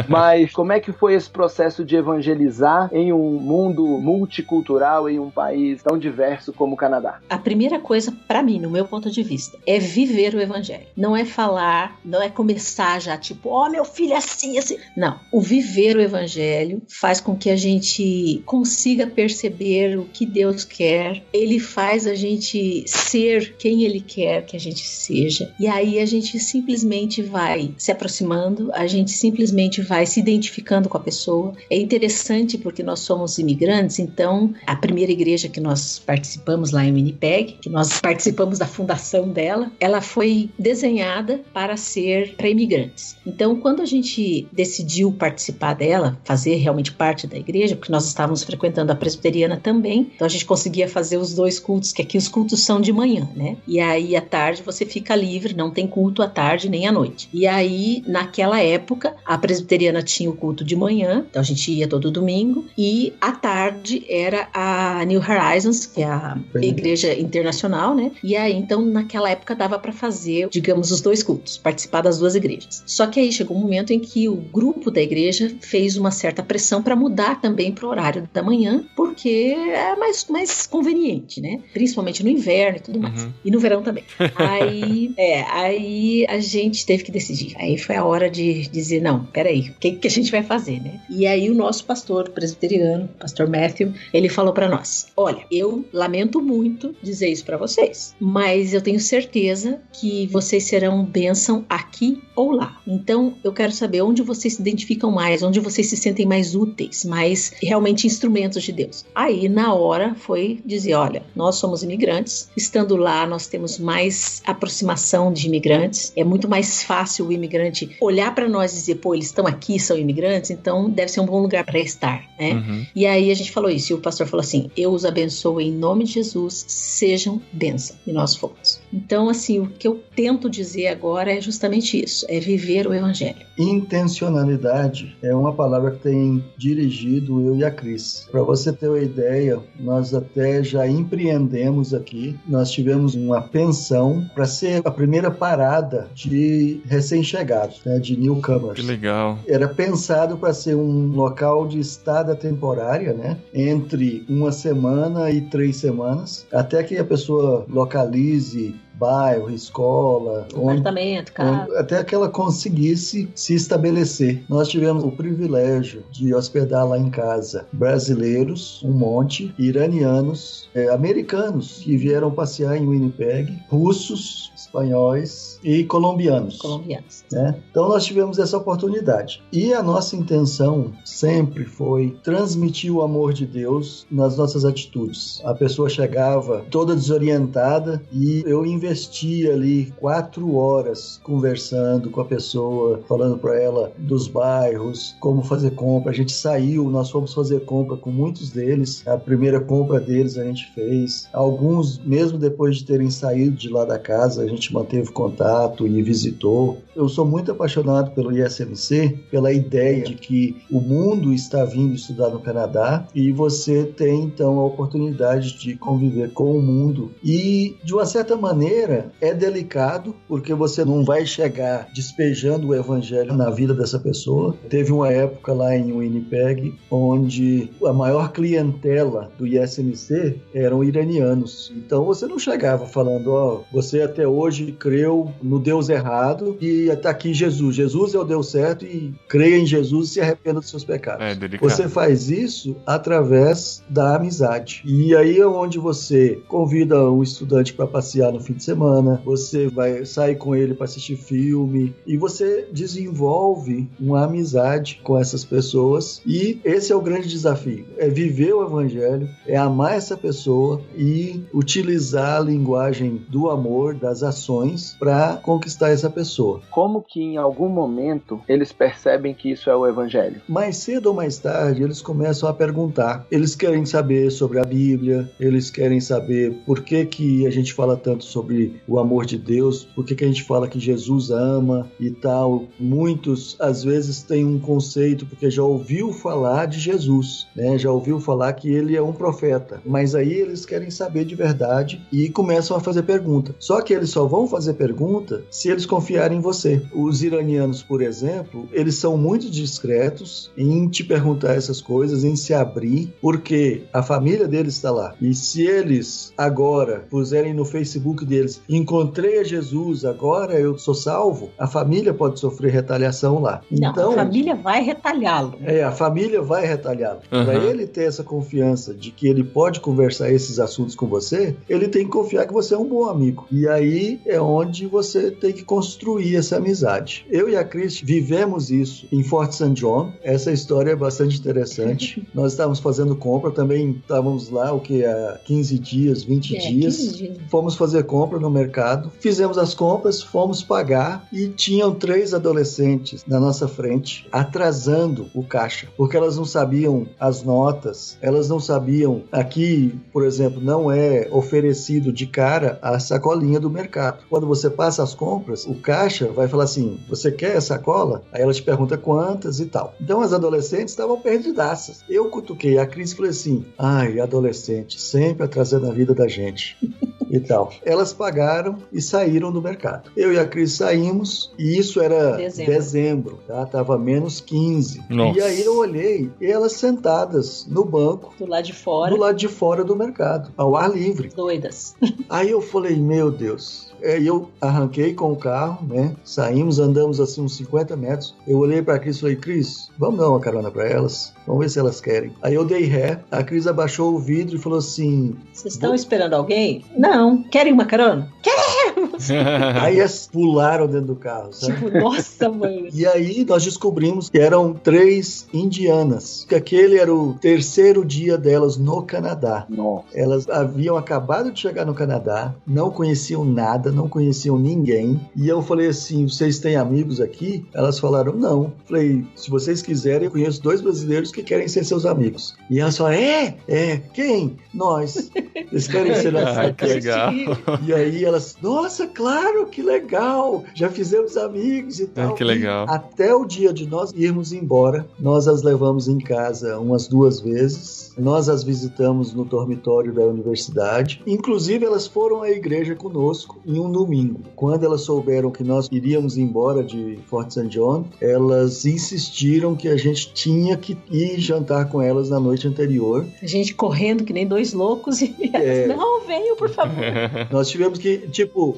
Mas como é que foi esse processo de evangelizar em um mundo multicultural, em um país tão diverso como o Canadá? A primeira coisa, para mim, no meu ponto de vista, é viver o evangelho. Não é falar, não é começar já tipo, meu filho é assim, assim. Não. O viver o evangelho faz com que a gente consiga perceber o que Deus quer. Ele faz a gente ser quem Ele quer que a gente seja. E aí a gente simplesmente vai se aproximando, a gente simplesmente vai se identificando com a pessoa. É interessante porque nós somos imigrantes, então a primeira igreja que nós participamos lá em Winnipeg, que nós participamos da fundação dela, ela foi desenhada para ser para imigrantes. Então, quando a gente decidiu participar dela, fazer realmente parte da igreja, porque nós estávamos frequentando a presbiteriana também, então a gente conseguia fazer os 2 cultos, que aqui os cultos são de manhã, né? E aí à tarde você fica livre, não tem culto à tarde nem à noite. E aí, naquela época, a presbiteriana tinha o culto de manhã, então a gente ia todo domingo, e à tarde era a New Horizons, que é a igreja internacional, né? E aí, então, naquela época dava para fazer, digamos, os 2 cultos, participar das 2 igrejas. Só que aí chegou um momento em que o grupo da igreja fez uma certa pressão para mudar também para o horário da manhã, porque é mais conveniente, né? Principalmente no inverno e tudo mais. E no verão também. Aí a gente teve que decidir. Aí foi a hora de dizer, não, peraí, o que a gente vai fazer, né? E aí o nosso pastor presbiteriano, pastor Matthew, ele falou para nós, olha, eu lamento muito dizer isso para vocês, mas eu tenho certeza que vocês serão bênção aqui ou lá. Então, eu quero saber onde vocês se identificam mais, onde vocês se sentem mais úteis, mais realmente instrumentos de Deus. Aí, na hora, foi dizer, olha, nós somos imigrantes, estando lá, nós temos mais aproximação de imigrantes, é muito mais fácil o imigrante olhar para nós e dizer, pô, eles estão aqui, são imigrantes, então deve ser um bom lugar para estar, né? E aí a gente falou isso, e o pastor falou assim, eu os abençoo em nome de Jesus, sejam bênção. E nós fomos. Então, assim, o que eu tento dizer agora é justamente isso, é viver o evangelho. Intencionalidade é uma palavra que tem dirigido eu e a Cris. Para você ter uma ideia, nós até já empreendemos aqui, nós tivemos uma pensão para ser a primeira parada de recém-chegados, né, de newcomers. Que legal. Era pensado para ser um local de estada temporária, né, entre 1 semana e 3 semanas, até que a pessoa localize bairro, escola, apartamento, casa, até que ela conseguisse se estabelecer. Nós tivemos o privilégio de hospedar lá em casa brasileiros, um monte, iranianos, americanos que vieram passear em Winnipeg, russos, espanhóis e colombianos. Né? Então nós tivemos essa oportunidade. E a nossa intenção sempre foi transmitir o amor de Deus nas nossas atitudes. A pessoa chegava toda desorientada e eu investia ali 4 horas conversando com a pessoa, falando para ela dos bairros, como fazer compra. A gente saiu, nós fomos fazer compra com muitos deles. A primeira compra deles a gente fez. Alguns, mesmo depois de terem saído de lá da casa, a gente manteve contato e visitou. Eu sou muito apaixonado pelo ISMC, pela ideia de que o mundo está vindo estudar no Canadá e você tem, então, a oportunidade de conviver com o mundo. E, de uma certa maneira, é delicado, porque você não vai chegar despejando o evangelho na vida dessa pessoa. Teve uma época lá em Winnipeg, onde a maior clientela do ISMC eram iranianos. Então, você não chegava falando, ó, você até hoje creu no Deus errado e está aqui Jesus. Jesus é o Deus certo e creia em Jesus e se arrependa dos seus pecados. É delicado. Você faz isso através da amizade. E aí é onde você convida um estudante para passear no fim de semana, você vai sair com ele para assistir filme e você desenvolve uma amizade com essas pessoas. E esse é o grande desafio, é viver o evangelho, é amar essa pessoa e utilizar a linguagem do amor, das ações para conquistar essa pessoa. Como que em algum momento eles percebem que isso é o evangelho? Mais cedo ou mais tarde eles começam a perguntar. Eles querem saber sobre a Bíblia, eles querem saber por que a gente fala tanto sobre o amor de Deus, por que a gente fala que Jesus ama e tal. Muitos às vezes têm um conceito porque já ouviu falar de Jesus, né? Já ouviu falar que ele é um profeta, mas aí eles querem saber de verdade e começam a fazer pergunta. Só que eles só vão fazer pergunta se eles confiarem em você. Os iranianos, por exemplo, eles são muito discretos em te perguntar essas coisas, em se abrir, porque a família deles está lá. E se eles agora puserem no Facebook deles, encontrei a Jesus, agora eu sou salvo, a família pode sofrer retaliação lá. Não, então, a família vai retalhá-lo. A família vai retalhá-lo. Uhum. Para ele ter essa confiança de que ele pode conversar esses assuntos com você, ele tem que confiar que você é um bom amigo. E aí é onde você tem que construir essa amizade. Eu e a Cris vivemos isso em Fort St. John. Essa história é bastante interessante. Nós estávamos fazendo compra, também estávamos lá, há 15 dias, 20 dias. 15 dias. Fomos fazer compra compra no mercado, fizemos as compras, fomos pagar e tinham 3 adolescentes na nossa frente atrasando o caixa, porque elas não sabiam as notas, elas não sabiam, aqui, por exemplo, não é oferecido de cara a sacolinha do mercado. Quando você passa as compras, o caixa vai falar assim, você quer a sacola? Aí ela te pergunta quantas e tal. Então as adolescentes estavam perdidaças. Eu cutuquei a Cris e falei assim, ai, adolescente, sempre atrasando a vida da gente. E tal. Elas pagaram e saíram do mercado. Eu e a Cris saímos e isso era dezembro, tá? Tava menos 15. Nossa. E aí eu olhei e elas sentadas no banco. Do lado de fora. Do lado de fora do mercado, ao ar livre. Doidas. Aí eu falei, meu Deus. E eu arranquei com o carro, né? Saímos, andamos assim uns 50 metros. Eu olhei pra Cris e falei, Cris, vamos dar uma carona pra elas? Vamos ver se elas querem. Aí eu dei ré, a Cris abaixou o vidro e falou assim... Vocês estão esperando alguém? Não. Querem uma carona? Queremos! Aí elas pularam dentro do carro, sabe? Tipo, nossa, mãe. E aí nós descobrimos que eram 3 indianas. Que aquele era o 3º dia delas no Canadá. Nossa. Elas haviam acabado de chegar no Canadá, não conheciam nada, não conheciam ninguém. E eu falei assim, vocês têm amigos aqui? Elas falaram, não. Falei, se vocês quiserem, eu conheço 2 brasileiros que querem ser seus amigos. E elas falaram, quem? Nós. Eles querem ser nossos amigos. Que legal. E aí elas, nossa, claro, que legal. Já fizemos amigos e tal. Que legal. E até o dia de nós irmos embora, nós as levamos em casa umas 2 vezes. Nós as visitamos no dormitório da universidade. Inclusive, elas foram à igreja conosco em um domingo. Quando elas souberam que nós iríamos embora de Fort St. John, elas insistiram que a gente tinha que ir jantar com elas na noite anterior. A gente correndo que nem 2 loucos e elas, não, venham, por favor. Nós tivemos que,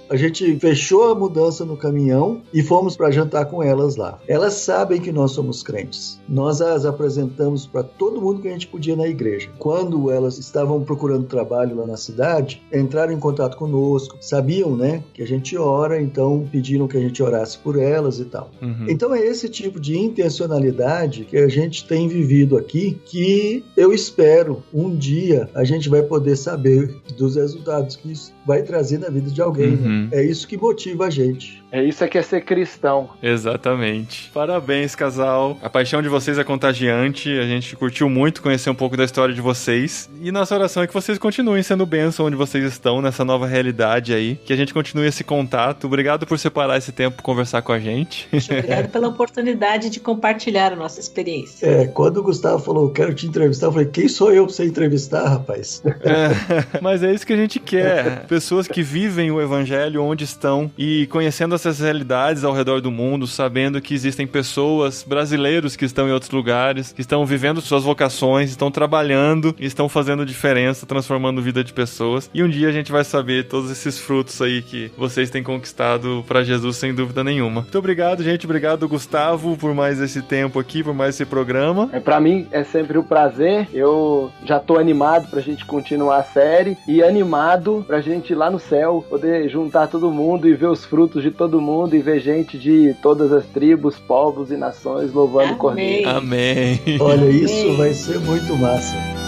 a gente fechou a mudança no caminhão e fomos para jantar com elas lá. Elas sabem que nós somos crentes. Nós as apresentamos para todo mundo que a gente podia na igreja. Quando elas estavam procurando trabalho lá na cidade, entraram em contato conosco, sabiam, né, que a gente ora, então pediram que a gente orasse por elas e tal. Uhum. Então é esse tipo de intencionalidade que a gente tem vivido aqui, que eu espero um dia a gente vai poder saber dos resultados que isso vai trazer na vida de alguém. Né? É isso que motiva a gente. É isso que é ser cristão. Exatamente. Parabéns, casal. A paixão de vocês é contagiante. A gente curtiu muito conhecer um pouco da história de vocês. E nossa oração é que vocês continuem sendo bênção onde vocês estão, nessa nova realidade aí. Que a gente continue esse contato. Obrigado por separar esse tempo para conversar com a gente. Obrigado pela oportunidade de compartilhar a nossa experiência. Quando o Gustavo falou, quero te entrevistar, eu falei, quem sou eu pra você entrevistar, rapaz? Mas é isso que a gente quer. Pessoas que vivem o evangelho onde estão e conhecendo essas realidades ao redor do mundo, sabendo que existem pessoas, brasileiros que estão em outros lugares, que estão vivendo suas vocações, estão trabalhando e estão fazendo diferença, transformando a vida de pessoas. E um dia a gente vai saber todos esses frutos aí que vocês têm conquistado para Jesus, sem dúvida nenhuma. Muito obrigado, gente. Obrigado, Gustavo, por mais esse tempo aqui, por mais esse programa. Pra mim é sempre um prazer. Eu já tô animado pra gente continuar a série e animado pra gente ir lá no céu, poder juntar todo mundo e ver os frutos de todo mundo e ver gente de todas as tribos, povos e nações louvando o Cordeiro. Amém. Olha, isso vai ser muito massa.